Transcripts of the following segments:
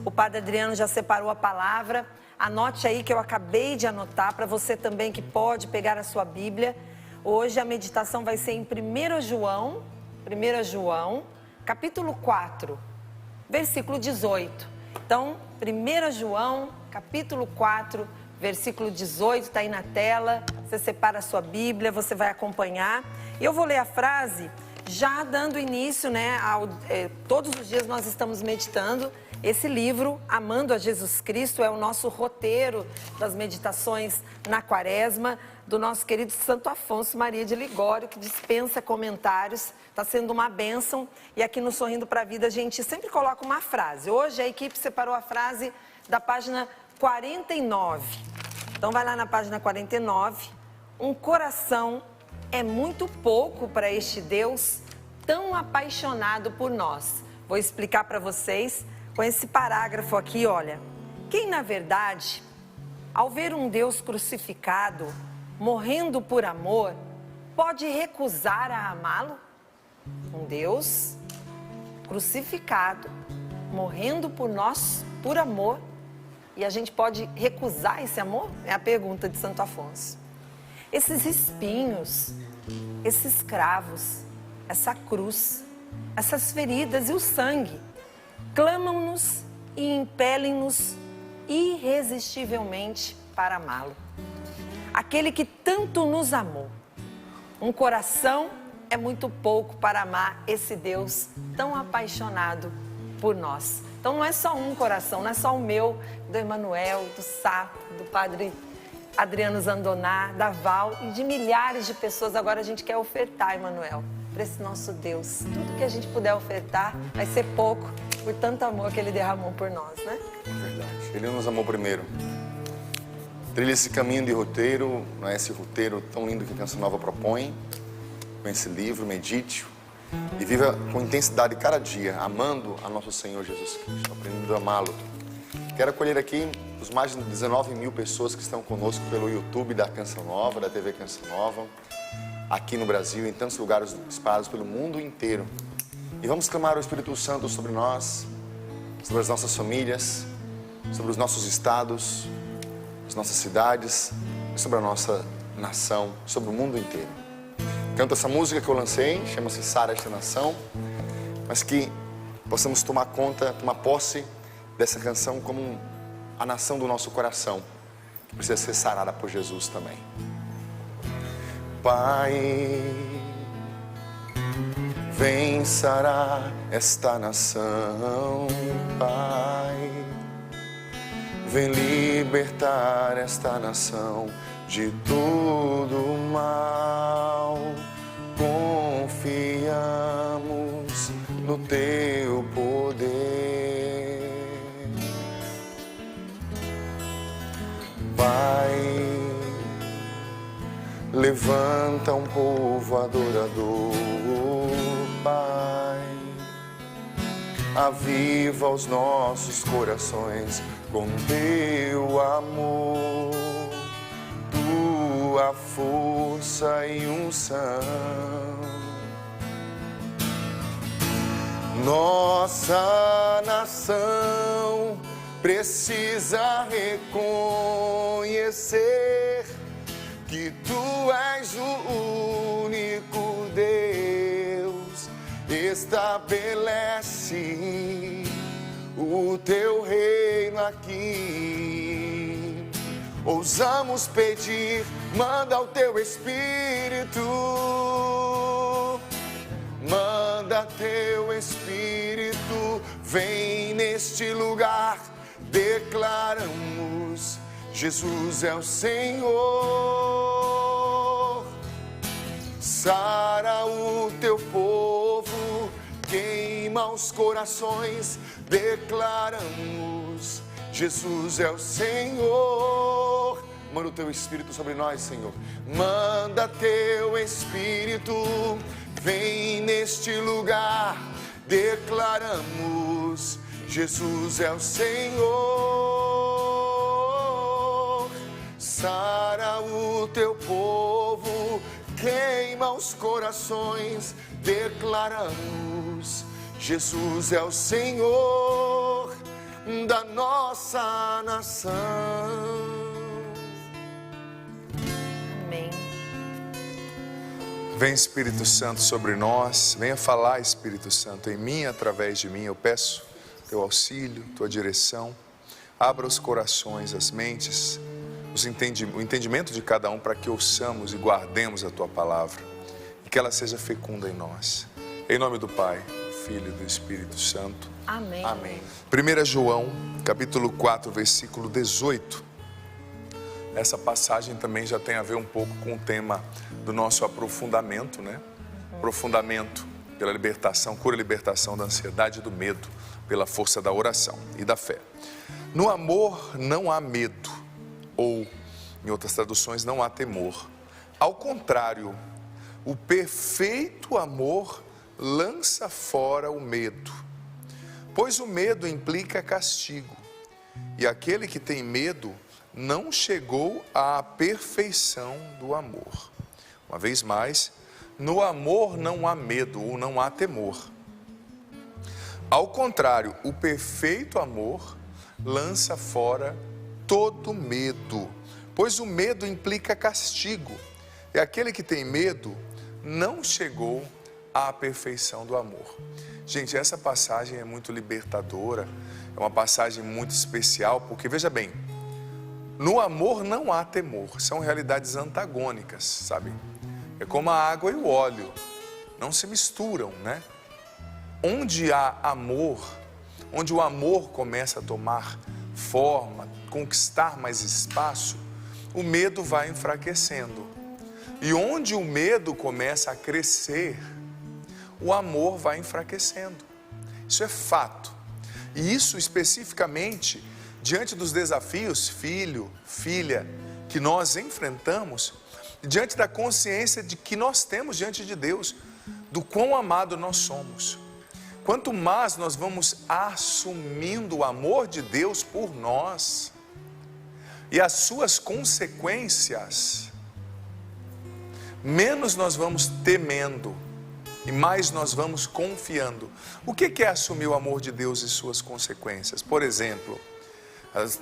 O Padre Adriano já separou a palavra. Anote aí que eu acabei de anotar, para você também que pode pegar a sua Bíblia. Hoje a meditação vai ser em 1 João, capítulo 4, versículo 18. Então, 1 João, capítulo 4, versículo 18, está aí na tela. Você separa a sua Bíblia, você vai acompanhar. E eu vou ler a frase já dando início, né? Todos os dias nós estamos meditando. Esse livro, Amando a Jesus Cristo, é o nosso roteiro das meditações na Quaresma, do nosso querido Santo Afonso Maria de Ligório, que dispensa comentários, está sendo uma bênção. E aqui no Sorrindo para a Vida a gente sempre coloca uma frase. Hoje a equipe separou a frase da página 49. Então vai lá na página 49. Um coração é muito pouco para este Deus tão apaixonado por nós. Vou explicar para vocês com esse parágrafo aqui, olha. Quem, na verdade, ao ver um Deus crucificado, morrendo por amor, pode recusar a amá-lo? Um Deus crucificado, morrendo por nós, por amor, e a gente pode recusar esse amor? É a pergunta de Santo Afonso. Esses espinhos, esses cravos, essa cruz, essas feridas e o sangue clamam-nos e impelem-nos irresistivelmente para amá-lo. Aquele que tanto nos amou. Um coração é muito pouco para amar esse Deus tão apaixonado por nós. Então não é só um coração, não é só o meu, do Emanuel, do Sato, do Padre Adriano Zandoná, da Val e de milhares de pessoas. Agora a gente quer ofertar, Emanuel, para esse nosso Deus. Tudo que a gente puder ofertar vai ser pouco, por tanto amor que Ele derramou por nós, né? Verdade. Ele nos amou primeiro. Trilha esse caminho de roteiro, não é esse roteiro tão lindo que a Canção Nova propõe. Com esse livro, medite-o e viva com intensidade cada dia, amando a nosso Senhor Jesus Cristo, aprendendo a amá-lo. Quero acolher aqui os mais de 19 mil pessoas que estão conosco pelo YouTube da Canção Nova, da TV Canção Nova, aqui no Brasil, em tantos lugares espalhados pelo mundo inteiro. E vamos clamar o Espírito Santo sobre nós, sobre as nossas famílias, sobre os nossos estados, as nossas cidades, sobre a nossa nação, sobre o mundo inteiro. Canto essa música que eu lancei, chama-se Sara esta Nação, mas que possamos tomar conta, tomar posse dessa canção como a nação do nosso coração, que precisa ser sarada por Jesus também. Pai, vem sarar esta nação, Pai. Vem libertar esta nação de todo mal. Confiamos no teu poder. Pai, levanta um povo adorador, Pai. Aviva os nossos corações com teu amor, tua força e unção. Nossa nação precisa reconhecer que tu és o único Deus. Estabelece o teu reino aqui. Ousamos pedir, manda o teu Espírito. Manda teu Espírito, vem neste lugar. Declaramos, Jesus é o Senhor. Sara o teu povo, queima os corações. Declaramos, Jesus é o Senhor. Manda o teu Espírito sobre nós, Senhor. Manda teu Espírito, vem neste lugar. Declaramos, Jesus é o Senhor. Sara o teu povo, queima os corações. Declaramos, Jesus é o Senhor. da nossa nação. Amém. Vem, Espírito Santo, sobre nós. Venha falar, Espírito Santo, em mim, através de mim. Eu peço teu auxílio, tua direção. Abra os corações, as mentes, o entendimento de cada um, para que ouçamos e guardemos a tua palavra e que ela seja fecunda em nós. Em nome do Pai, do Filho e do Espírito Santo. Amém. Amém. 1 João, capítulo 4, versículo 18. Essa passagem também já tem a ver um pouco com o tema do nosso aprofundamento, né? Aprofundamento pela libertação, cura e libertação da ansiedade e do medo, pela força da oração e da fé. No amor não há medo, ou, em outras traduções, não há temor. Ao contrário, o perfeito amor lança fora o medo, pois o medo implica castigo, e aquele que tem medo não chegou à perfeição do amor. Uma vez mais, no amor não há medo ou não há temor. Ao contrário, o perfeito amor lança fora todo medo, pois o medo implica castigo, e aquele que tem medo não chegou à perfeição do amor. Gente, essa passagem é muito libertadora, é uma passagem muito especial, porque veja bem, no amor não há temor, são realidades antagônicas, sabe? É como a água e o óleo, não se misturam, né? Onde há amor, onde o amor começa a tomar forma, conquistar mais espaço, o medo vai enfraquecendo. E onde o medo começa a crescer, o amor vai enfraquecendo. Isso é fato. E isso especificamente, diante dos desafios, filho, filha, que nós enfrentamos, diante da consciência de que nós temos diante de Deus, do quão amado nós somos. Quanto mais nós vamos assumindo o amor de Deus por nós e as suas consequências, menos nós vamos temendo e mais nós vamos confiando. O que é assumir o amor de Deus e suas consequências? Por exemplo,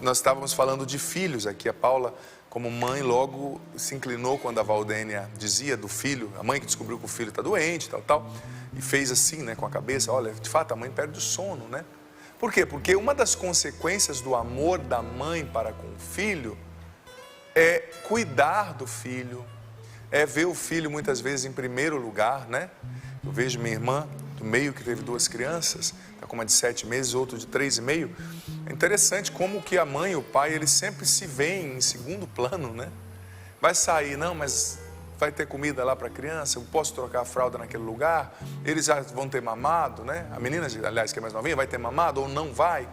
nós estávamos falando de filhos aqui. A Paula, como mãe, logo se inclinou quando a Valdênia dizia do filho, a mãe que descobriu que o filho está doente, tal, e fez assim, né, com a cabeça. Olha, de fato a mãe perde o sono, né? Por quê? Porque uma das consequências do amor da mãe para com o filho é cuidar do filho, é ver o filho muitas vezes em primeiro lugar, né? Eu vejo minha irmã do meio, que teve 2 crianças, está com uma de 7 meses, outra de 3,5. É interessante como que a mãe e o pai, eles sempre se veem em segundo plano, né? Vai sair, não, mas vai ter comida lá para a criança, eu posso trocar a fralda naquele lugar, eles já vão ter mamado, né? A menina, aliás, que é mais novinha, vai ter mamado ou não vai?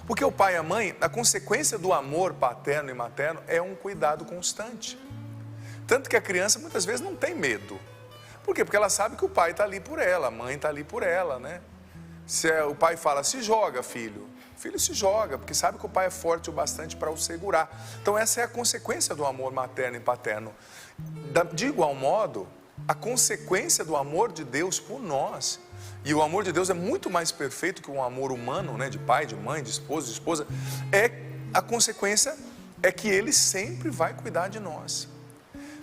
Porque o pai e a mãe, a consequência do amor paterno e materno é um cuidado constante. Tanto que a criança muitas vezes não tem medo. Por quê? Porque ela sabe que o pai está ali por ela, a mãe está ali por ela, né? Se o pai fala, se joga, filho. O filho se joga, porque sabe que o pai é forte o bastante para o segurar. Então essa é a consequência do amor materno e paterno. De igual modo, a consequência do amor de Deus por nós, e o amor de Deus é muito mais perfeito que um amor humano, né? De pai, de mãe, de esposa, a consequência é que Ele sempre vai cuidar de nós.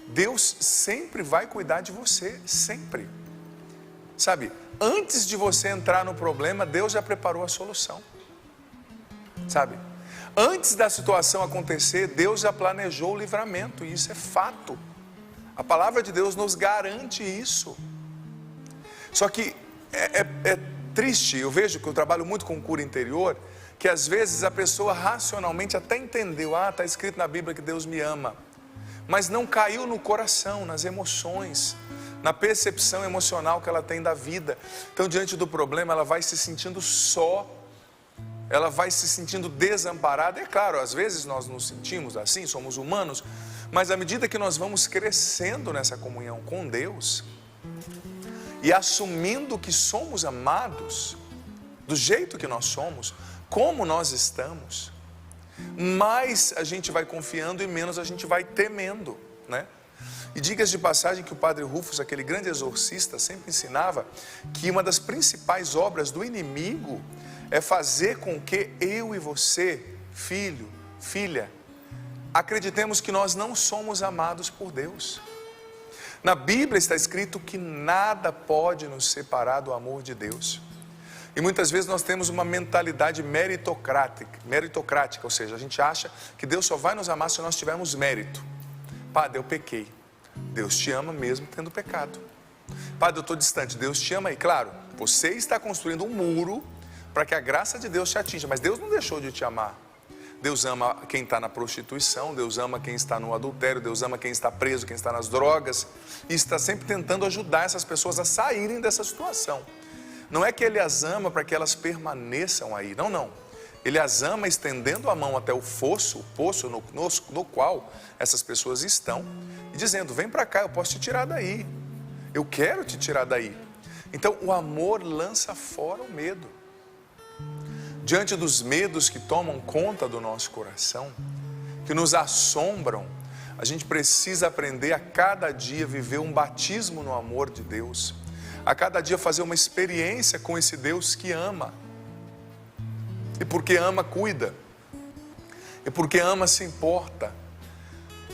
Deus sempre vai cuidar de você, sempre. Sabe, antes de você entrar no problema, Deus já preparou a solução. Sabe, antes da situação acontecer, Deus já planejou o livramento, e isso é fato. A palavra de Deus nos garante isso. Só que é triste, eu vejo que eu trabalho muito com cura interior, que às vezes a pessoa racionalmente até entendeu, está escrito na Bíblia que Deus me ama, mas não caiu no coração, nas emoções, na percepção emocional que ela tem da vida. Então, diante do problema, ela vai se sentindo só, ela vai se sentindo desamparada. É claro, às vezes nós nos sentimos assim, somos humanos, mas à medida que nós vamos crescendo nessa comunhão com Deus e assumindo que somos amados, do jeito que nós somos, como nós estamos, mais a gente vai confiando e menos a gente vai temendo, né? E diga-se de passagem que o Padre Rufus, aquele grande exorcista, sempre ensinava que uma das principais obras do inimigo é fazer com que eu e você, filho, filha, acreditemos que nós não somos amados por Deus. Na Bíblia está escrito que nada pode nos separar do amor de Deus. E muitas vezes nós temos uma mentalidade meritocrática, ou seja, a gente acha que Deus só vai nos amar se nós tivermos mérito. Padre, eu pequei. Deus te ama mesmo tendo pecado. Padre, eu estou distante. Deus te ama. E claro, você está construindo um muro para que a graça de Deus te atinja, mas Deus não deixou de te amar. Deus ama quem está na prostituição, Deus ama quem está no adultério, Deus ama quem está preso, quem está nas drogas, e está sempre tentando ajudar essas pessoas a saírem dessa situação. Não é que Ele as ama para que elas permaneçam aí, não. Ele as ama estendendo a mão até o poço no qual essas pessoas estão, e dizendo, vem para cá, eu posso te tirar daí, eu quero te tirar daí. Então o amor lança fora o medo. Diante dos medos que tomam conta do nosso coração, que nos assombram, a gente precisa aprender a cada dia viver um batismo no amor de Deus, a cada dia fazer uma experiência com esse Deus que ama, e porque ama cuida, e porque ama se importa.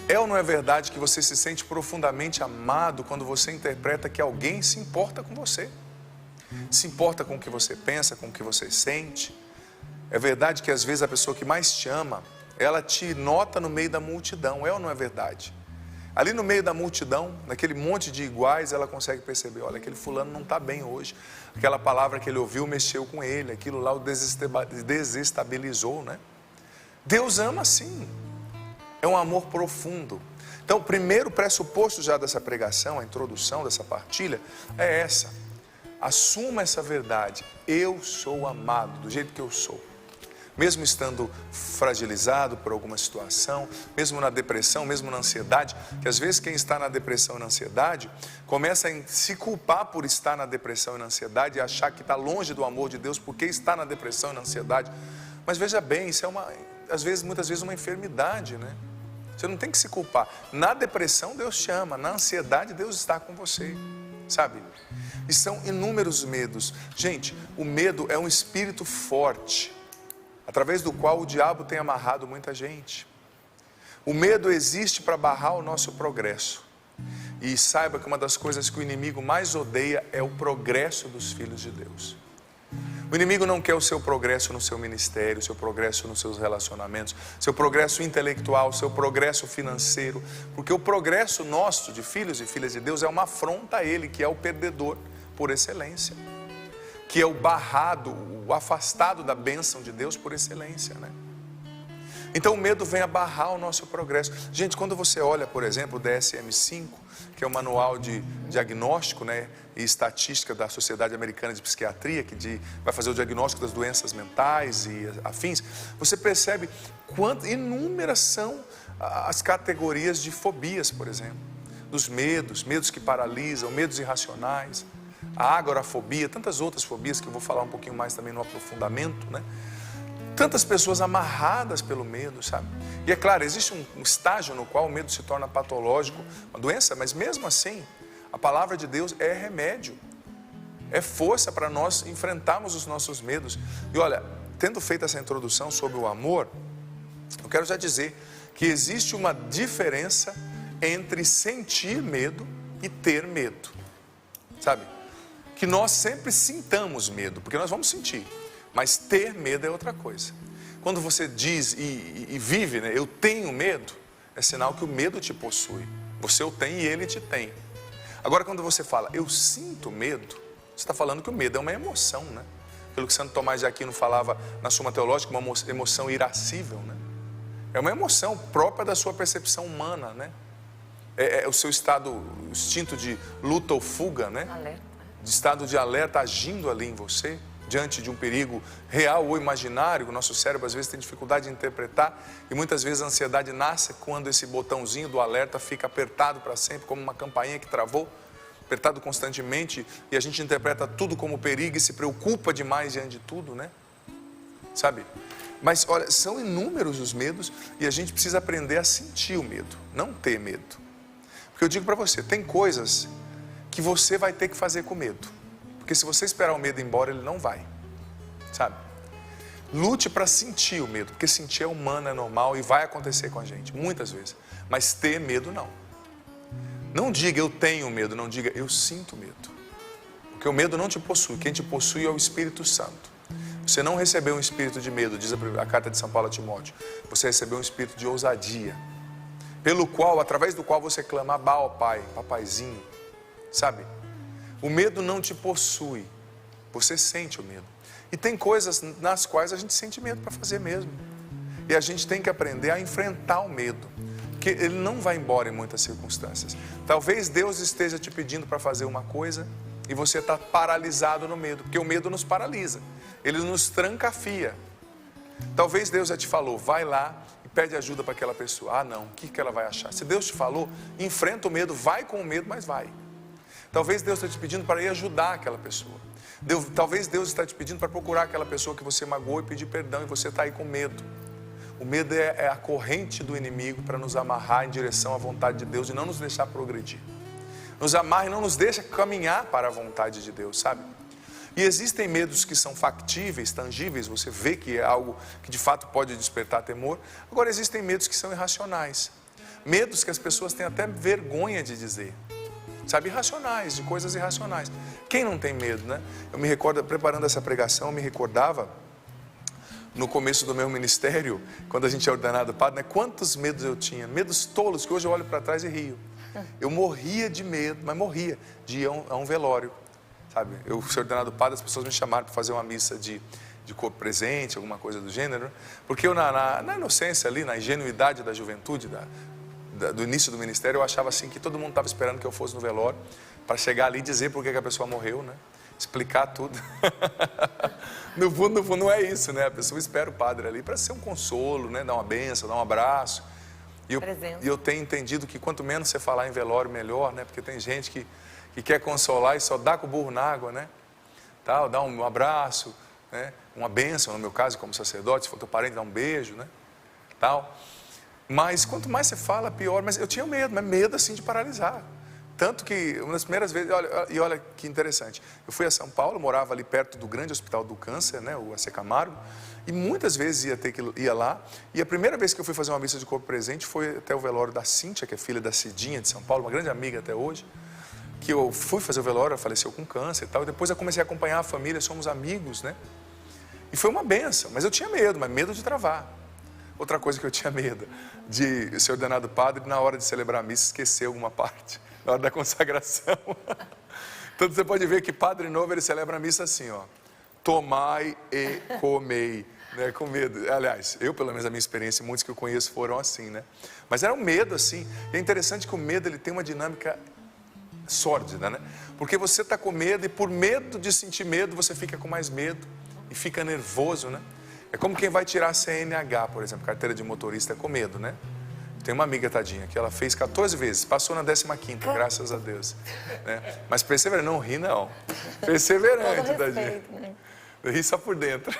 É ou não é verdade que você se sente profundamente amado quando você interpreta que alguém se importa com você? Se importa com o que você pensa, com o que você sente? É verdade que às vezes a pessoa que mais te ama, ela te nota no meio da multidão, é ou não é verdade? Ali no meio da multidão, naquele monte de iguais, ela consegue perceber, olha, aquele fulano não está bem hoje. Aquela palavra que ele ouviu mexeu com ele, aquilo lá o desestabilizou, né? Deus ama sim, é um amor profundo. Então, o primeiro pressuposto já dessa pregação, a introdução dessa partilha, é essa. Assuma essa verdade, eu sou amado do jeito que eu sou. Mesmo estando fragilizado por alguma situação, mesmo na depressão, mesmo na ansiedade, que às vezes quem está na depressão e na ansiedade, começa a se culpar por estar na depressão e na ansiedade e achar que está longe do amor de Deus porque está na depressão e na ansiedade. Mas veja bem, isso é muitas vezes uma enfermidade, né? Você não tem que se culpar. Na depressão Deus te ama, na ansiedade Deus está com você, sabe? E são inúmeros medos. Gente, o medo é um espírito forte, através do qual o diabo tem amarrado muita gente. O medo existe para barrar o nosso progresso. E saiba que uma das coisas que o inimigo mais odeia é o progresso dos filhos de Deus. O inimigo não quer o seu progresso no seu ministério, o seu progresso nos seus relacionamentos, seu progresso intelectual, seu progresso financeiro, porque o progresso nosso de filhos e filhas de Deus é uma afronta a ele, que é o perdedor por excelência, que é o barrado, o afastado da bênção de Deus por excelência, né? Então o medo vem a barrar o nosso progresso. Gente, quando você olha, por exemplo, o DSM-5, que é o manual de diagnóstico, né, e estatística da Sociedade Americana de Psiquiatria, que vai fazer o diagnóstico das doenças mentais e afins, você percebe quanto inúmeras são as categorias de fobias, por exemplo, dos medos que paralisam, medos irracionais, a agorafobia, tantas outras fobias que eu vou falar um pouquinho mais também no aprofundamento, né? Tantas pessoas amarradas pelo medo, sabe? E é claro, existe um estágio no qual o medo se torna patológico, uma doença, mas mesmo assim, a palavra de Deus é remédio, é força para nós enfrentarmos os nossos medos. E olha, tendo feito essa introdução sobre o amor, eu quero já dizer que existe uma diferença entre sentir medo e ter medo, sabe? Que nós sempre sintamos medo, porque nós vamos sentir. Mas ter medo é outra coisa. Quando você diz e vive, né, eu tenho medo, é sinal que o medo te possui. Você o tem e ele te tem. Agora, quando você fala, eu sinto medo, você está falando que o medo é uma emoção, né? Aquilo que Santo Tomás de Aquino falava na Suma Teológica, uma emoção irascível, né? É uma emoção própria da sua percepção humana, né? É o seu estado, o instinto de luta ou fuga, né? Alerta. De estado de alerta agindo ali em você, diante de um perigo real ou imaginário, que o nosso cérebro às vezes tem dificuldade de interpretar, e muitas vezes a ansiedade nasce quando esse botãozinho do alerta fica apertado para sempre, como uma campainha que travou, apertado constantemente, e a gente interpreta tudo como perigo e se preocupa demais diante de tudo, né? Sabe? Mas olha, são inúmeros os medos e a gente precisa aprender a sentir o medo, não ter medo. Porque eu digo para você, tem coisas que você vai ter que fazer com medo. Porque se você esperar o medo ir embora, ele não vai, sabe? Lute para sentir o medo, porque sentir é humano, é normal e vai acontecer com a gente, muitas vezes. Mas ter medo, não. Não diga eu tenho medo, não diga eu sinto medo. Porque o medo não te possui, quem te possui é o Espírito Santo. Você não recebeu um espírito de medo, diz a carta de São Paulo a Timóteo. Você recebeu um espírito de ousadia, pelo qual, através do qual você clama, Abá, ó Pai, papaizinho, sabe? O medo não te possui, você sente o medo. E tem coisas nas quais a gente sente medo para fazer mesmo. E a gente tem que aprender a enfrentar o medo, porque ele não vai embora em muitas circunstâncias. Talvez Deus esteja te pedindo para fazer uma coisa e você está paralisado no medo, porque o medo nos paralisa, ele nos trancafia. Talvez Deus já te falou, vai lá e pede ajuda para aquela pessoa. Ah não, o que ela vai achar? Se Deus te falou, enfrenta o medo, vai com o medo, mas vai. Talvez Deus esteja te pedindo para ir ajudar aquela pessoa. Talvez Deus está te pedindo para procurar aquela pessoa que você magoou e pedir perdão, e você está aí com medo. O medo é a corrente do inimigo para nos amarrar em direção à vontade de Deus e não nos deixar progredir. Nos amarra e não nos deixa caminhar para a vontade de Deus, sabe? E existem medos que são factíveis, tangíveis, você vê que é algo que de fato pode despertar temor. Agora existem medos que são irracionais. Medos que as pessoas têm até vergonha de dizer. Sabe, irracionais, de coisas irracionais. Quem não tem medo, né? Eu me recordo, preparando essa pregação, eu me recordava, no começo do meu ministério, quando a gente é ordenado padre, né? Quantos medos eu tinha, medos tolos, que hoje eu olho para trás e rio. Eu morria de medo, mas morria de ir a um velório, sabe? Eu fui ordenado padre, as pessoas me chamaram para fazer uma missa de corpo presente, alguma coisa do gênero, porque eu na inocência ali, na ingenuidade da juventude, do início do ministério, eu achava assim que todo mundo estava esperando que eu fosse no velório para chegar ali e dizer por que a pessoa morreu, né? Explicar tudo. No fundo, não é isso, né? A pessoa espera o padre ali para ser um consolo, né? Dar uma bênção, dar um abraço. E eu tenho entendido que quanto menos você falar em velório, melhor, né? Porque tem gente que quer consolar e só dá com o burro na água, né? Tal, dá um abraço, né? Uma bênção, no meu caso, como sacerdote, se for teu parente, dá um beijo, né? Tal. Mas quanto mais você fala, pior. Mas eu tinha medo, mas medo assim de paralisar. Tanto que, uma das primeiras vezes, olha que interessante, eu fui a São Paulo, morava ali perto do grande hospital do câncer, né, o AC Camargo, e muitas vezes ia lá, e a primeira vez que eu fui fazer uma missa de corpo presente foi até o velório da Cíntia, que é filha da Cidinha de São Paulo, uma grande amiga até hoje, que eu fui fazer o velório, ela faleceu com câncer e tal, e depois eu comecei a acompanhar a família, somos amigos, né, e foi uma benção, mas eu tinha medo, mas medo de travar. Outra coisa que eu tinha medo, de ser ordenado padre, na hora de celebrar a missa, esquecer alguma parte, na hora da consagração. Então você pode ver que padre novo, ele celebra a missa assim, ó, tomai e comei, né, com medo. Aliás, eu pelo menos a minha experiência, muitos que eu conheço foram assim, né, mas era um medo assim, e é interessante que o medo, ele tem uma dinâmica sórdida, né, porque você está com medo e por medo de sentir medo, você fica com mais medo e fica nervoso, né. É como quem vai tirar a CNH, por exemplo, carteira de motorista, com medo, né? Tem uma amiga, tadinha, que ela fez 14 vezes, passou na 15ª, graças a Deus. Né? Mas perseverante, não ri não. Perseverante, tadinha. Né? Eu ri só por dentro.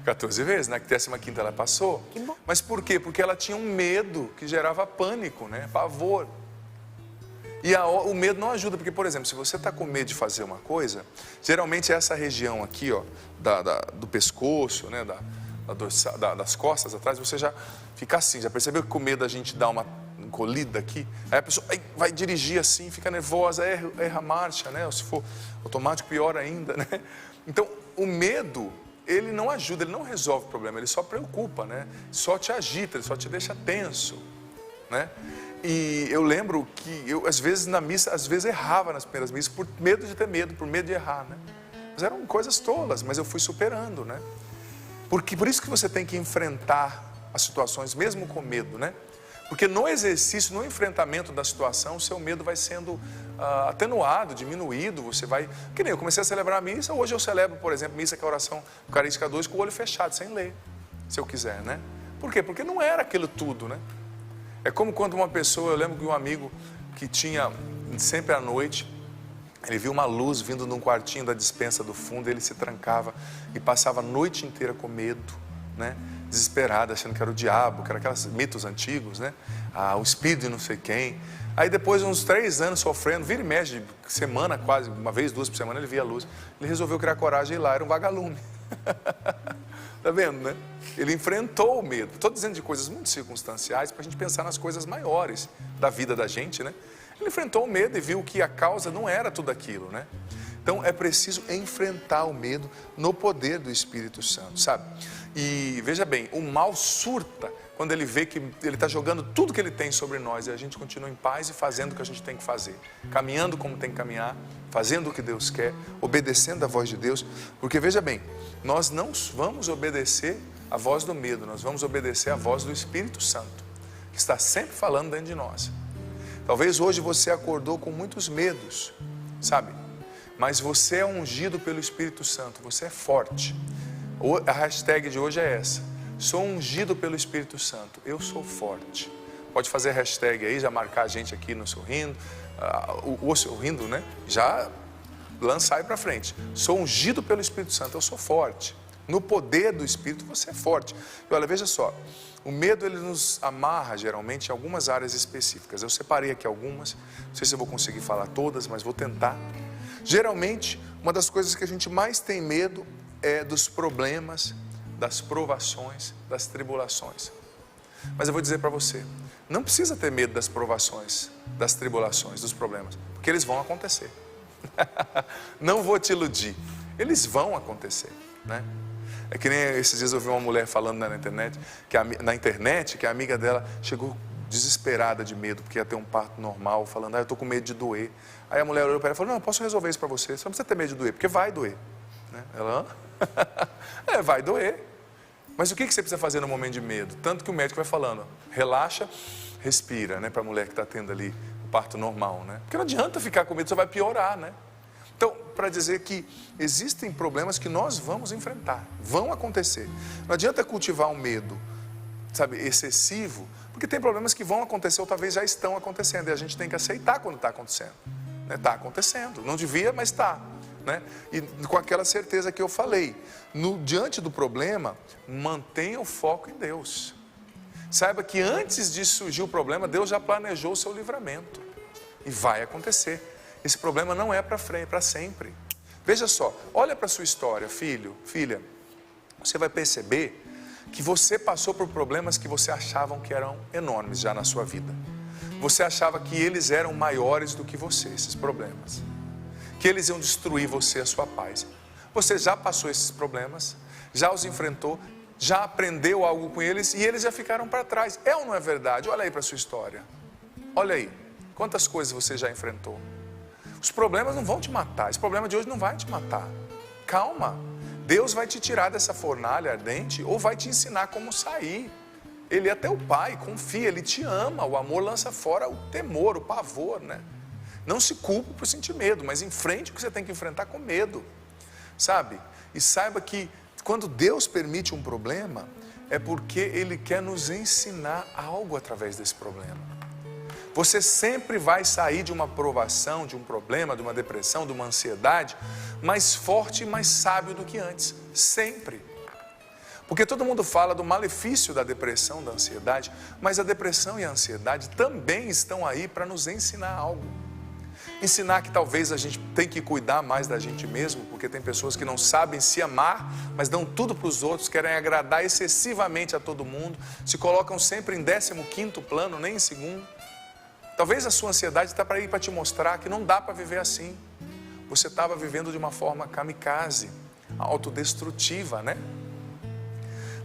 14 vezes, na 15ª ela passou. Que bom. Mas por quê? Porque ela tinha um medo que gerava pânico, né? Pavor. E o medo não ajuda, porque, por exemplo, se você está com medo de fazer uma coisa, geralmente essa região aqui, ó, do pescoço, né, das costas atrás, você já fica assim, já percebeu que com medo a gente dá uma encolhida aqui? Aí a pessoa vai dirigir assim, fica nervosa, erra a marcha, né? Ou se for automático, pior ainda, né? Então, o medo, ele não ajuda, ele não resolve o problema, ele só preocupa, né? Só te agita, ele só te deixa tenso, né? E eu lembro que eu, às vezes, na missa, às vezes errava nas primeiras missas, por medo de ter medo, por medo de errar, né? Mas eram coisas tolas, mas eu fui superando, né? Porque, por isso que você tem que enfrentar as situações, mesmo com medo, né? Porque no exercício, no enfrentamento da situação, o seu medo vai sendo atenuado, diminuído, você vai... Que nem eu comecei a celebrar a missa, hoje eu celebro, por exemplo, missa que é a oração Eucarística 2, com o olho fechado, sem ler, se eu quiser, né? Por quê? Porque não era aquilo tudo, né? É como quando uma pessoa, eu lembro que um amigo que tinha, sempre à noite, ele viu uma luz vindo num quartinho da despensa do fundo, ele se trancava e passava a noite inteira com medo, né? Desesperado, achando que era o diabo, que era aqueles mitos antigos, né? O espírito de não sei quem. Aí depois de uns 3 anos sofrendo, vira e mexe, semana quase, uma vez, 2 por semana, ele via a luz. Ele resolveu criar coragem e ir lá, era um vagalume. Tá vendo, né? Ele enfrentou o medo. Estou dizendo de coisas muito circunstanciais para a gente pensar nas coisas maiores da vida da gente, né? Ele enfrentou o medo e viu que a causa não era tudo aquilo, né? Então é preciso enfrentar o medo no poder do Espírito Santo, sabe? E veja bem, o mal surta quando ele vê que ele está jogando tudo que ele tem sobre nós e a gente continua em paz e fazendo o que a gente tem que fazer, caminhando como tem que caminhar, fazendo o que Deus quer, obedecendo a voz de Deus, porque veja bem, nós não vamos obedecer a voz do medo, nós vamos obedecer a voz do Espírito Santo, que está sempre falando dentro de nós. Talvez hoje você acordou com muitos medos, sabe? Mas você é ungido pelo Espírito Santo, você é forte. A hashtag de hoje é essa: sou ungido pelo Espírito Santo, eu sou forte. Pode fazer a hashtag aí, já marcar a gente aqui no Sorrindo, o Sorrindo, né? Já lançar aí para frente. Sou ungido pelo Espírito Santo, eu sou forte. No poder do Espírito você é forte. E olha, veja só, o medo ele nos amarra geralmente em algumas áreas específicas. Eu separei aqui algumas, não sei se eu vou conseguir falar todas, mas vou tentar. Geralmente, uma das coisas que a gente mais tem medo é dos problemas, das provações, das tribulações. Mas eu vou dizer para você, não precisa ter medo das provações, das tribulações, dos problemas, porque eles vão acontecer. Não vou te iludir, eles vão acontecer, né? É que nem esses dias eu vi uma mulher falando na internet, que a amiga dela chegou desesperada de medo, porque ia ter um parto normal, falando, eu estou com medo de doer. Aí a mulher olhou para ela e falou, não, eu posso resolver isso para você, você não precisa ter medo de doer, porque vai doer. Né? Ela, vai doer. Mas o que você precisa fazer no momento de medo? Tanto que o médico vai falando, relaxa, respira, né, para a mulher que está tendo ali o parto normal, né? Porque não adianta ficar com medo, só vai piorar, né? Então, para dizer que existem problemas que nós vamos enfrentar, vão acontecer. Não adianta cultivar um medo, sabe, excessivo, porque tem problemas que vão acontecer ou talvez já estão acontecendo e a gente tem que aceitar quando está acontecendo. Está acontecendo, não devia, mas está. Né? E com aquela certeza que eu falei, diante do problema, mantenha o foco em Deus. Saiba que antes de surgir o problema, Deus já planejou o seu livramento. E vai acontecer. Esse problema não é para frente, para sempre. Veja só, olha para a sua história, filho, filha. Você vai perceber que você passou por problemas que você achavam que eram enormes já na sua vida. Você achava que eles eram maiores do que você, esses problemas. Que eles iam destruir você, a sua paz. Você já passou esses problemas, já os enfrentou, já aprendeu algo com eles e eles já ficaram para trás. É ou não é verdade? Olha aí para a sua história. Olha aí, quantas coisas você já enfrentou. Os problemas não vão te matar, esse problema de hoje não vai te matar. Calma, Deus vai te tirar dessa fornalha ardente ou vai te ensinar como sair. Ele é teu pai, confia, ele te ama, o amor lança fora o temor, o pavor, né? Não se culpe por sentir medo, mas enfrente o que você tem que enfrentar com medo, sabe? E saiba que quando Deus permite um problema, é porque Ele quer nos ensinar algo através desse problema. Você sempre vai sair de uma provação, de um problema, de uma depressão, de uma ansiedade, mais forte e mais sábio do que antes, sempre. Porque todo mundo fala do malefício da depressão, da ansiedade, mas a depressão e a ansiedade também estão aí para nos ensinar algo. Ensinar que talvez a gente tem que cuidar mais da gente mesmo, porque tem pessoas que não sabem se amar, mas dão tudo para os outros, querem agradar excessivamente a todo mundo, se colocam sempre em 15º plano, nem em segundo. Talvez a sua ansiedade está para ir para te mostrar que não dá para viver assim. Você estava vivendo de uma forma kamikaze, autodestrutiva, né?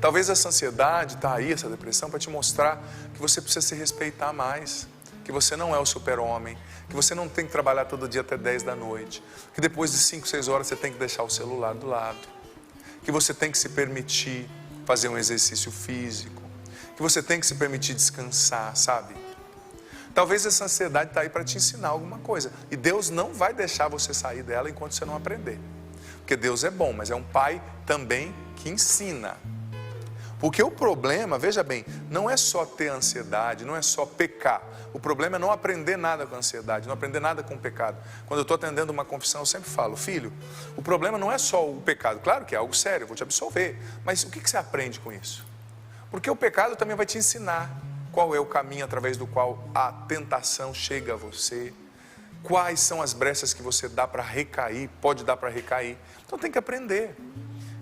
Talvez essa ansiedade está aí, essa depressão, para te mostrar que você precisa se respeitar mais, que você não é o super-homem, que você não tem que trabalhar todo dia até 10 da noite, que depois de 5, 6 horas você tem que deixar o celular do lado, que você tem que se permitir fazer um exercício físico, que você tem que se permitir descansar, sabe? Talvez essa ansiedade está aí para te ensinar alguma coisa, e Deus não vai deixar você sair dela enquanto você não aprender, porque Deus é bom, mas é um pai também que ensina. Porque o problema, veja bem, não é só ter ansiedade, não é só pecar. O problema é não aprender nada com a ansiedade, não aprender nada com o pecado. Quando eu estou atendendo uma confissão, eu sempre falo, filho, o problema não é só o pecado. Claro que é algo sério, eu vou te absolver. Mas o que você aprende com isso? Porque o pecado também vai te ensinar qual é o caminho através do qual a tentação chega a você. Quais são as brechas que você dá para recair, pode dar para recair. Então tem que aprender.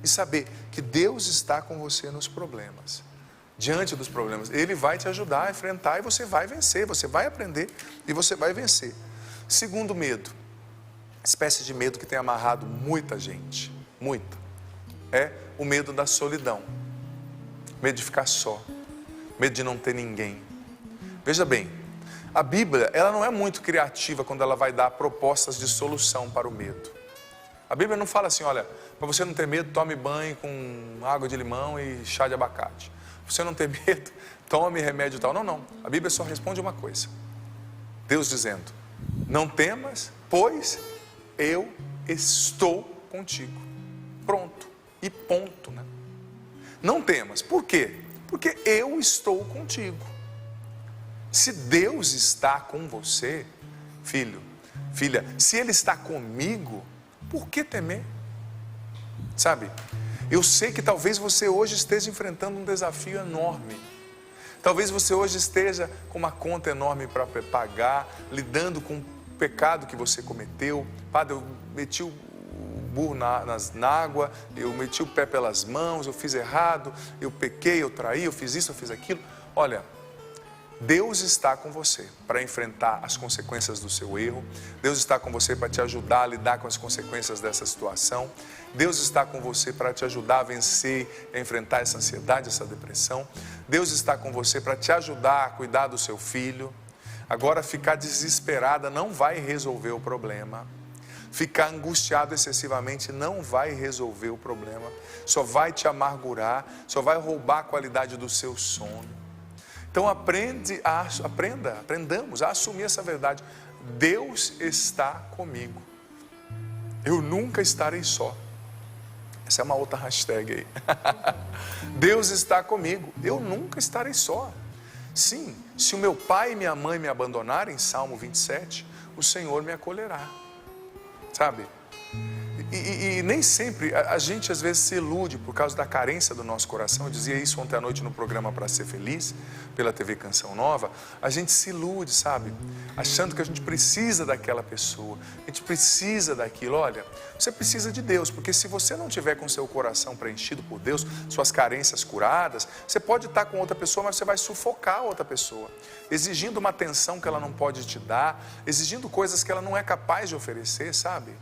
E e saber que Deus está com você nos problemas. Diante dos problemas, Ele vai te ajudar a enfrentar e você vai vencer, você vai aprender e você vai vencer. Segundo medo, espécie de medo que tem amarrado muita gente, muita, é o medo da solidão, medo de ficar só, medo de não ter ninguém. Veja bem, a Bíblia, ela não é muito criativa quando ela vai dar propostas de solução para o medo. A Bíblia não fala assim, olha, para você não ter medo, tome banho com água de limão e chá de abacate. Para você não ter medo, tome remédio tal. Não, não. A Bíblia só responde uma coisa. Deus dizendo, não temas, pois eu estou contigo. Pronto. E ponto, né? Não temas. Por quê? Porque eu estou contigo. Se Deus está com você, filho, filha, se Ele está comigo, por que temer? Sabe, eu sei que talvez você hoje esteja enfrentando um desafio enorme. Talvez você hoje esteja com uma conta enorme para pagar, lidando com o pecado que você cometeu. Padre, eu meti o burro na água, eu meti o pé pelas mãos, eu fiz errado, eu pequei, eu traí, eu fiz isso, eu fiz aquilo. Olha, Deus está com você para enfrentar as consequências do seu erro. Deus está com você para te ajudar a lidar com as consequências dessa situação. Deus está com você para te ajudar a vencer, a enfrentar essa ansiedade, essa depressão. Deus está com você para te ajudar a cuidar do seu filho. Agora, ficar desesperada não vai resolver o problema. Ficar angustiado excessivamente não vai resolver o problema. Só vai te amargurar, só vai roubar a qualidade do seu sono. Então aprendamos a assumir essa verdade. Deus está comigo. Eu nunca estarei só. Essa é uma outra hashtag aí. Deus está comigo. Eu nunca estarei só. Sim, se o meu pai e minha mãe me abandonarem, Salmo 27, o Senhor me acolherá. Sabe? E nem sempre, a gente às vezes se ilude por causa da carência do nosso coração. Eu dizia isso ontem à noite no programa Para Ser Feliz, pela TV Canção Nova. A gente se ilude, sabe? Achando que a gente precisa daquela pessoa, a gente precisa daquilo. Olha, você precisa de Deus, porque se você não tiver com seu coração preenchido por Deus, suas carências curadas, você pode estar com outra pessoa, mas você vai sufocar a outra pessoa, exigindo uma atenção que ela não pode te dar, exigindo coisas que ela não é capaz de oferecer, sabe?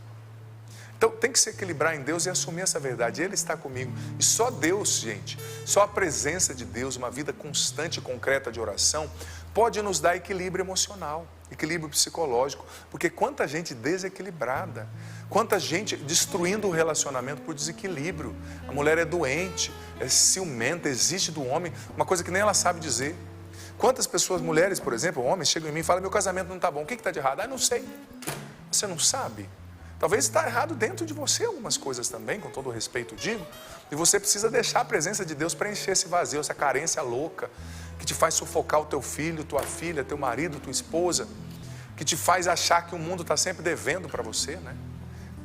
Então tem que se equilibrar em Deus e assumir essa verdade. Ele está comigo. E só Deus, gente, só a presença de Deus, uma vida constante e concreta de oração, pode nos dar equilíbrio emocional, equilíbrio psicológico. Porque quanta gente desequilibrada, quanta gente destruindo o relacionamento por desequilíbrio. A mulher é doente, é ciumenta, exige do homem uma coisa que nem ela sabe dizer. Quantas pessoas, mulheres, por exemplo, homens, chegam em mim e falam, meu casamento não está bom, o que está de errado? Ah, não sei. Você não sabe? Talvez está errado dentro de você algumas coisas também, com todo o respeito digo, e você precisa deixar a presença de Deus preencher esse vazio, essa carência louca, que te faz sufocar o teu filho, tua filha, teu marido, tua esposa, que te faz achar que o mundo está sempre devendo para você, né?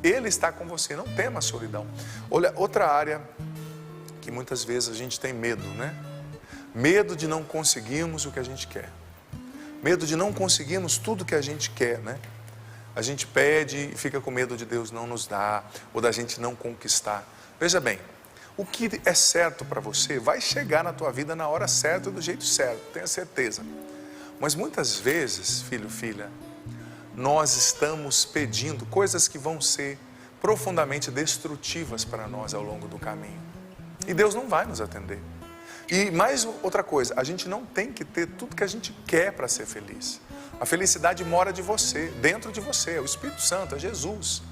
Ele está com você, não tema a solidão. Olha, outra área que muitas vezes a gente tem medo, né? Medo de não conseguirmos o que a gente quer. Medo de não conseguirmos tudo que a gente quer, né? A gente pede e fica com medo de Deus não nos dar, ou da gente não conquistar. Veja bem, o que é certo para você vai chegar na tua vida na hora certa e do jeito certo, tenha certeza. Mas muitas vezes, filho, filha, nós estamos pedindo coisas que vão ser profundamente destrutivas para nós ao longo do caminho. E Deus não vai nos atender. E mais outra coisa, a gente não tem que ter tudo que a gente quer para ser feliz. A felicidade mora de você, dentro de você, é o Espírito Santo, é Jesus.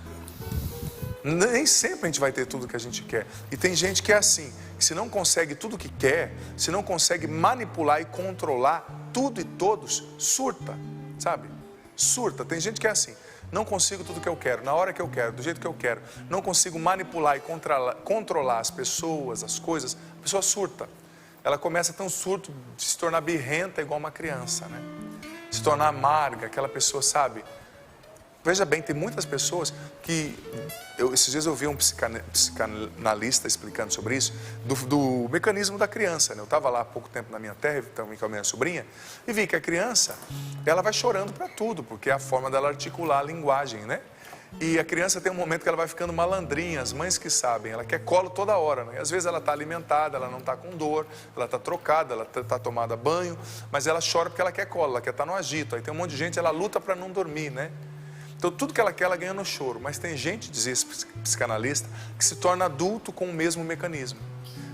Nem sempre a gente vai ter tudo que a gente quer. E tem gente que é assim, que se não consegue tudo que quer, se não consegue manipular e controlar tudo e todos, surta, sabe? Surta, tem gente que é assim, não consigo tudo que eu quero, na hora que eu quero, do jeito que eu quero, não consigo manipular e controlar as pessoas, as coisas, a pessoa surta. Ela começa a ter um surto de se tornar birrenta igual uma criança, né? Se tornar amarga, aquela pessoa, sabe? Veja bem, tem muitas pessoas que... esses dias eu vi um psicanalista explicando sobre isso, do mecanismo da criança, né? Eu estava lá há pouco tempo na minha terra, também com a minha sobrinha, e vi que a criança, ela vai chorando para tudo, porque é a forma dela articular a linguagem, né? E a criança tem um momento que ela vai ficando malandrinha, as mães que sabem, ela quer colo toda hora, né? E às vezes ela está alimentada, ela não está com dor, ela está trocada, ela está tomada banho, mas ela chora porque ela quer colo, ela quer estar no agito. Aí tem um monte de gente, ela luta para não dormir, né? Então tudo que ela quer, ela ganha no choro. Mas tem gente, dizia esse psicanalista, que se torna adulto com o mesmo mecanismo.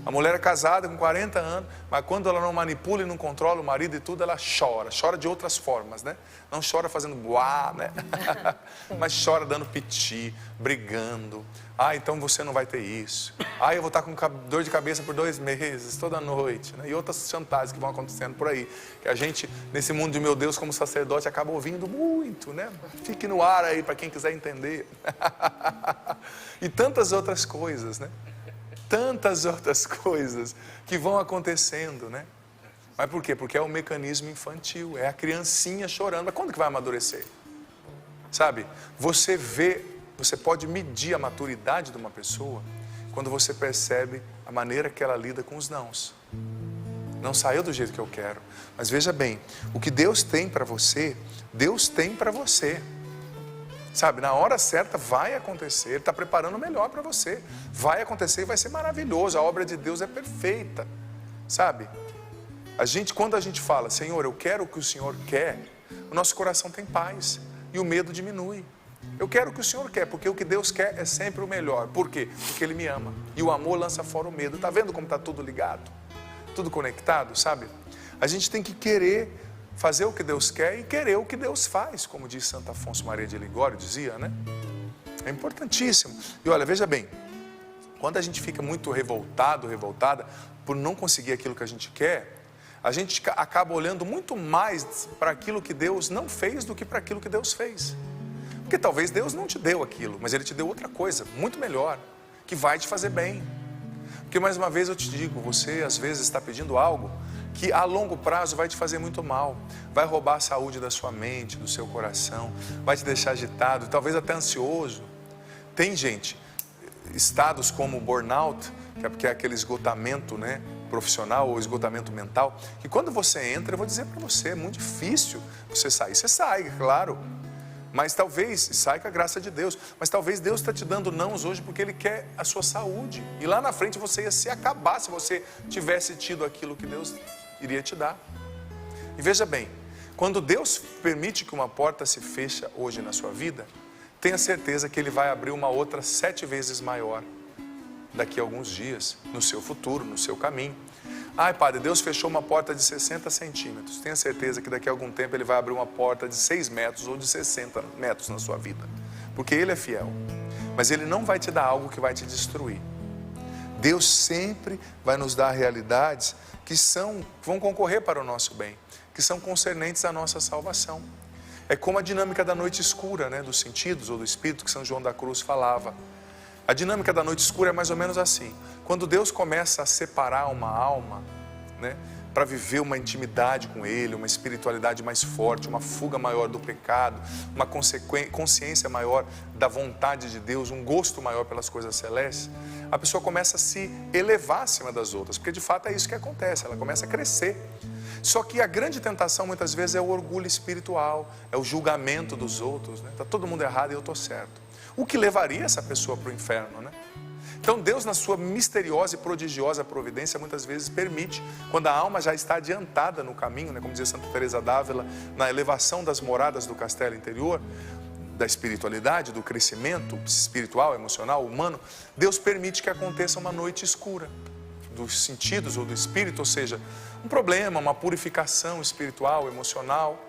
A mulher é casada com 40 anos, mas quando ela não manipula e não controla o marido e tudo, ela chora de outras formas, né? Não chora fazendo buá, né? Mas chora dando piti, brigando. Ah, então você não vai ter isso. Ah, eu vou estar com dor de cabeça por 2 meses, toda noite, né? E outras chantagens que vão acontecendo por aí. Que a gente, nesse mundo de meu Deus, como sacerdote, acaba ouvindo muito, né? Fique no ar aí para quem quiser entender. E tantas outras coisas, né? Tantas outras coisas que vão acontecendo, né? Mas por quê? Porque é o mecanismo infantil, é a criancinha chorando. Mas quando que vai amadurecer? Sabe? Você pode medir a maturidade de uma pessoa quando você percebe a maneira que ela lida com os nãos. Não saiu do jeito que eu quero. Mas veja bem, o que Deus tem para você, Deus tem para você. Sabe, na hora certa vai acontecer, Ele está preparando o melhor para você. Vai acontecer e vai ser maravilhoso, a obra de Deus é perfeita. Sabe, quando a gente fala, Senhor, eu quero o que o Senhor quer, o nosso coração tem paz e o medo diminui. Eu quero o que o Senhor quer, porque o que Deus quer é sempre o melhor. Por quê? Porque Ele me ama. E o amor lança fora o medo. Está vendo como está tudo ligado? Tudo conectado, sabe? A gente tem que querer fazer o que Deus quer e querer o que Deus faz, como diz Santo Afonso Maria de Ligório, dizia, né? É importantíssimo. E olha, veja bem, quando a gente fica muito revoltado, revoltada, por não conseguir aquilo que a gente quer, a gente acaba olhando muito mais para aquilo que Deus não fez do que para aquilo que Deus fez. Porque talvez Deus não te deu aquilo, mas Ele te deu outra coisa, muito melhor, que vai te fazer bem. Porque mais uma vez eu te digo, você às vezes está pedindo algo que a longo prazo vai te fazer muito mal, vai roubar a saúde da sua mente, do seu coração, vai te deixar agitado, talvez até ansioso. Tem gente, estados como burnout, que é aquele esgotamento, né, profissional ou esgotamento mental, que quando você entra, eu vou dizer para você, é muito difícil você sair. Você sai, claro, mas talvez, sai com a graça de Deus, mas talvez Deus está te dando nãos hoje porque Ele quer a sua saúde. E lá na frente você ia se acabar se você tivesse tido aquilo que Deus iria te dar. E veja bem, quando Deus permite que uma porta se feche hoje na sua vida, tenha certeza que Ele vai abrir uma outra 7 vezes maior daqui a alguns dias, no seu futuro, no seu caminho. Ai, Padre, Deus fechou uma porta de 60 centímetros. Tenha certeza que daqui a algum tempo Ele vai abrir uma porta de 6 metros ou de 60 metros na sua vida. Porque Ele é fiel. Mas Ele não vai te dar algo que vai te destruir. Deus sempre vai nos dar realidades que vão concorrer para o nosso bem, que são concernentes à nossa salvação. É como a dinâmica da noite escura, né, dos sentidos ou do espírito que São João da Cruz falava. A dinâmica da noite escura é mais ou menos assim. Quando Deus começa a separar uma alma, né, para viver uma intimidade com Ele, uma espiritualidade mais forte, uma fuga maior do pecado, uma consciência maior da vontade de Deus, um gosto maior pelas coisas celestes, a pessoa começa a se elevar acima das outras, porque de fato é isso que acontece, ela começa a crescer. Só que a grande tentação muitas vezes é o orgulho espiritual, é o julgamento dos outros, né? Tá todo mundo errado e eu estou certo. O que levaria essa pessoa para o inferno, né? Então Deus, na sua misteriosa e prodigiosa providência, muitas vezes permite, quando a alma já está adiantada no caminho, né, como dizia Santa Teresa d'Ávila, na elevação das moradas do castelo interior, da espiritualidade, do crescimento espiritual, emocional, humano, Deus permite que aconteça uma noite escura dos sentidos ou do espírito, ou seja, um problema, uma purificação espiritual, emocional.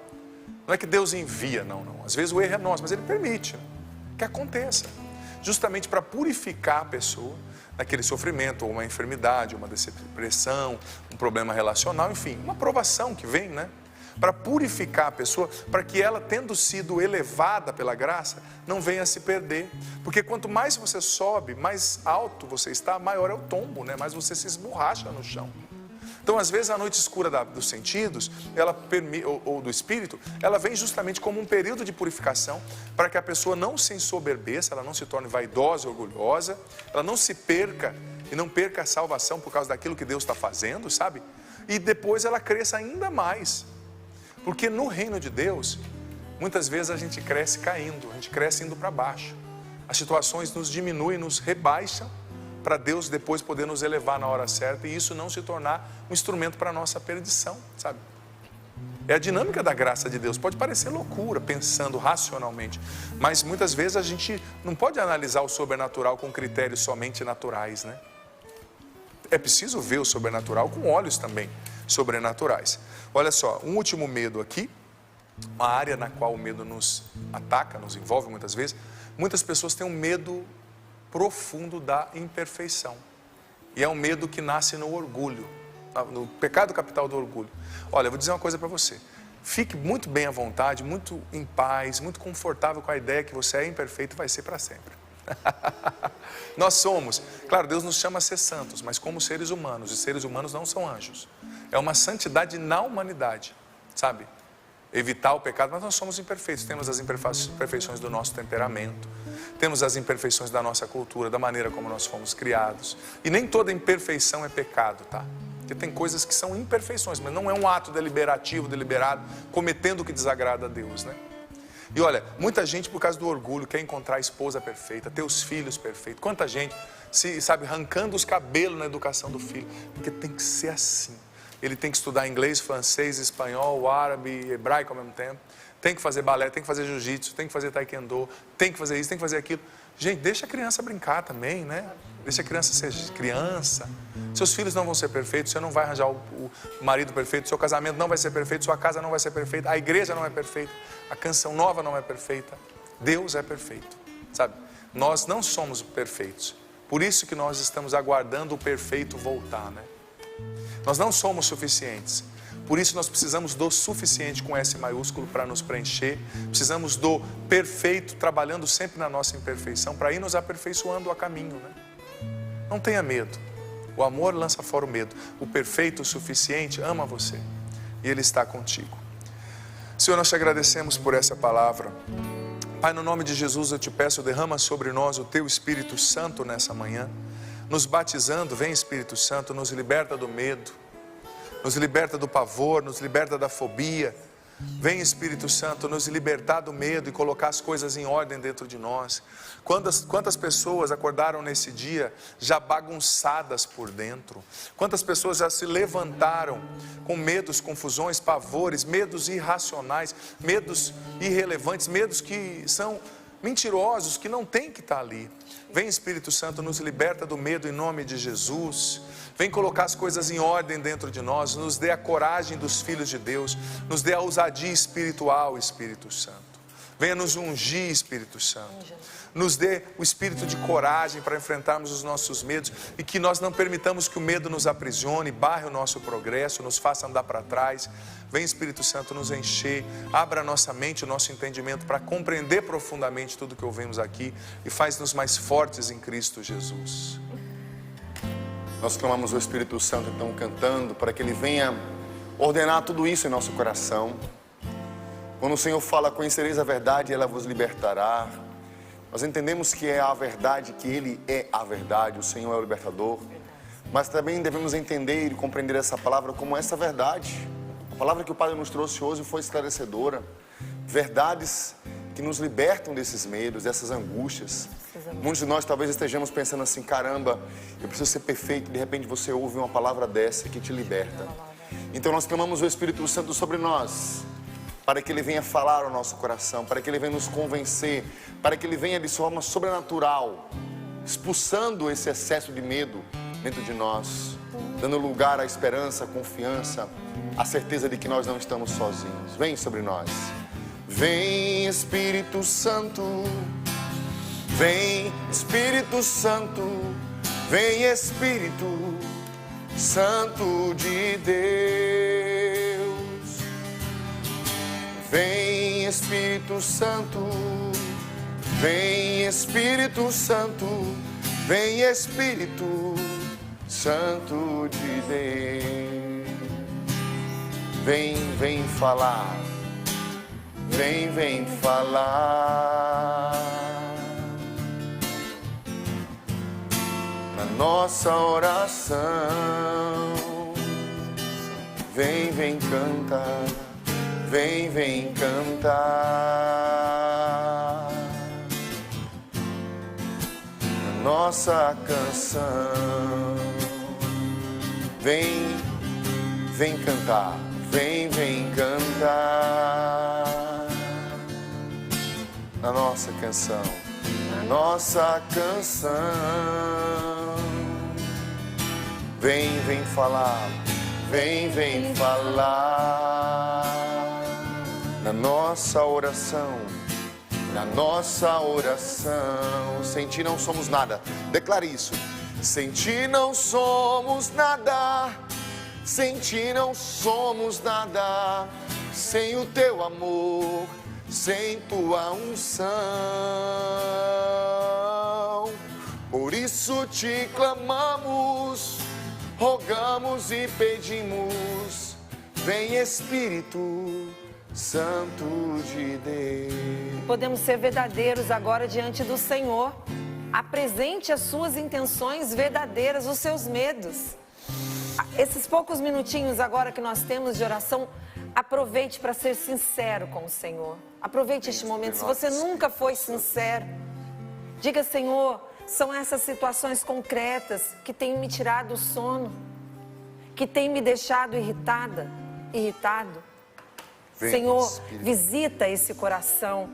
Não é que Deus envia, não. Às vezes o erro é nosso, mas Ele permite que aconteça, justamente para purificar a pessoa daquele sofrimento, ou uma enfermidade, uma depressão, um problema relacional, enfim, uma provação que vem, né? Para purificar a pessoa, para que ela, tendo sido elevada pela graça, não venha a se perder. Porque quanto mais você sobe, mais alto você está, maior é o tombo, né? Mais você se esborracha no chão. Então, às vezes, a noite escura dos sentidos, ou do espírito, ela vem justamente como um período de purificação, para que a pessoa não se ensoberbeça, ela não se torne vaidosa, orgulhosa, ela não se perca, e não perca a salvação por causa daquilo que Deus está fazendo, sabe? E depois ela cresça ainda mais. Porque no reino de Deus, Muitas vezes a gente cresce caindo, a gente cresce indo para baixo. As situações nos diminuem, nos rebaixam, para Deus depois poder nos elevar na hora certa e isso não se tornar um instrumento para a nossa perdição, sabe? É a dinâmica da graça de Deus. Pode parecer loucura, pensando racionalmente, mas muitas vezes a gente não pode analisar o sobrenatural com critérios somente naturais, né? É preciso ver o sobrenatural com olhos também sobrenaturais. Olha só, um último medo aqui, uma área na qual o medo nos ataca, nos envolve muitas vezes. Muitas pessoas têm um medo profundo da imperfeição. E é um medo que nasce no orgulho, no pecado capital do orgulho. Olha, eu vou dizer uma coisa para você. Fique muito bem à vontade, muito em paz, muito confortável com a ideia que você é imperfeito e vai ser para sempre. Nós somos, claro, Deus nos chama a ser santos, mas como seres humanos, e seres humanos não são anjos. É uma santidade na humanidade, sabe? Evitar o pecado, mas nós somos imperfeitos. Temos as imperfeições do nosso temperamento, temos as imperfeições da nossa cultura, da maneira como nós fomos criados. E nem toda imperfeição é pecado, tá? Porque tem coisas que são imperfeições, mas não é um ato deliberativo, deliberado, cometendo o que desagrada a Deus, né? E olha, muita gente por causa do orgulho quer encontrar a esposa perfeita, ter os filhos perfeitos. Quanta gente se, sabe, arrancando os cabelos na educação do filho, porque tem que ser assim. Ele tem que estudar inglês, francês, espanhol, árabe, hebraico ao mesmo tempo. Tem que fazer balé, tem que fazer jiu-jitsu, tem que fazer taekwondo, tem que fazer isso, tem que fazer aquilo. Gente, deixa a criança brincar também, né? Deixa a criança ser criança. Seus filhos não vão ser perfeitos, você não vai arranjar o marido perfeito, seu casamento não vai ser perfeito, sua casa não vai ser perfeita, a igreja não é perfeita, a canção nova não é perfeita. Deus é perfeito, sabe? Nós não somos perfeitos. Por isso que nós estamos aguardando o perfeito voltar, né? Nós não somos suficientes. Por isso nós precisamos do suficiente com S maiúsculo para nos preencher. Precisamos do perfeito, trabalhando sempre na nossa imperfeição, para ir nos aperfeiçoando a caminho, né? Não tenha medo. O amor lança fora o medo. O perfeito, o suficiente, ama você. E Ele está contigo. Senhor, nós te agradecemos por essa palavra. Pai, no nome de Jesus eu te peço, derrama sobre nós o Teu Espírito Santo nessa manhã. Nos batizando, vem Espírito Santo, nos liberta do medo, nos liberta do pavor, nos liberta da fobia. Vem Espírito Santo nos libertar do medo e colocar as coisas em ordem dentro de nós. Quantas pessoas acordaram nesse dia já bagunçadas por dentro? Quantas pessoas já se levantaram com medos, confusões, pavores, medos irracionais, medos irrelevantes, medos que são mentirosos, que não tem que estar ali. Vem Espírito Santo, nos liberta do medo em nome de Jesus. Vem colocar as coisas em ordem dentro de nós, nos dê a coragem dos filhos de Deus, nos dê a ousadia espiritual, Espírito Santo. Venha nos ungir, Espírito Santo. Nos dê o espírito de coragem para enfrentarmos os nossos medos e que nós não permitamos que o medo nos aprisione, barre o nosso progresso, nos faça andar para trás. Vem Espírito Santo nos encher, abra a nossa mente, o nosso entendimento para compreender profundamente tudo que ouvimos aqui e faz-nos mais fortes em Cristo Jesus. Nós clamamos o Espírito Santo então cantando para que Ele venha ordenar tudo isso em nosso coração. Quando o Senhor fala, conhecereis a verdade e ela vos libertará. Nós entendemos que é a verdade, que Ele é a verdade, o Senhor é o libertador. Mas também devemos entender e compreender essa palavra como essa verdade. A palavra que o Padre nos trouxe hoje foi esclarecedora. Verdades que nos libertam desses medos, dessas angústias. Muitos de nós talvez estejamos pensando assim, caramba, eu preciso ser perfeito. De repente você ouve uma palavra dessa que te liberta. Então nós clamamos o Espírito Santo sobre nós, para que Ele venha falar ao nosso coração, para que Ele venha nos convencer, para que Ele venha de forma sobrenatural, expulsando esse excesso de medo dentro de nós, dando lugar à esperança, à confiança, à certeza de que nós não estamos sozinhos. Vem sobre nós. Vem Espírito Santo, vem Espírito Santo, vem Espírito Santo de Deus. Vem Espírito Santo, vem Espírito Santo, vem Espírito Santo de Deus. Vem falar, vem falar na nossa oração. Vem cantar. vem, vem cantar a nossa canção. Vem, vem cantar, vem, vem cantar a nossa canção, a nossa canção. Vem, vem falar, vem, vem falar na nossa oração, na nossa oração. Sem ti não somos nada, declare isso. Sem ti não somos nada, sem ti não somos nada, sem o teu amor, sem tua unção. Por isso te clamamos, rogamos e pedimos, vem Espírito Santo de Deus. Podemos ser verdadeiros agora diante do Senhor. Apresente as suas intenções verdadeiras, os seus medos. Esses poucos minutinhos agora que nós temos de oração, aproveite para ser sincero com o Senhor. Aproveite este momento. Se você nunca foi sincero, diga: Senhor, são essas situações concretas que têm me tirado o sono, que têm me deixado irritado. Senhor, visita esse coração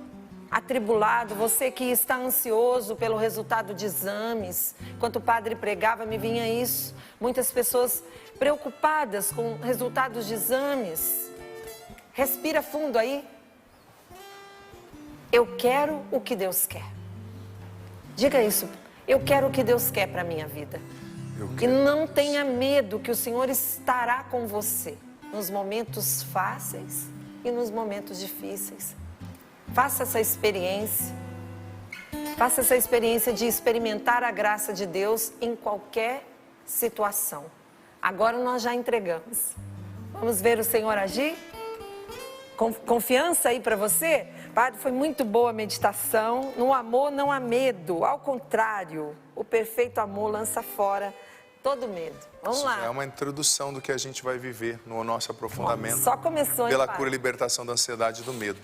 atribulado, você que está ansioso pelo resultado de exames. Enquanto o padre pregava, me vinha isso. Muitas pessoas preocupadas com resultados de exames. Respira fundo aí. Eu quero o que Deus quer. Diga isso. Eu quero o que Deus quer para a minha vida. E não tenha medo, que o Senhor estará com você nos momentos fáceis e nos momentos difíceis. Faça essa experiência. Faça essa experiência de experimentar a graça de Deus em qualquer situação. Agora nós já entregamos. Vamos ver o Senhor agir? Confiança aí para você? Padre, foi muito boa a meditação. No amor não há medo. Ao contrário, o perfeito amor lança fora todo medo. Vamos lá. É uma introdução do que a gente vai viver no nosso aprofundamento. Só começou, hein, pela padre? cura e libertação da ansiedade e do medo.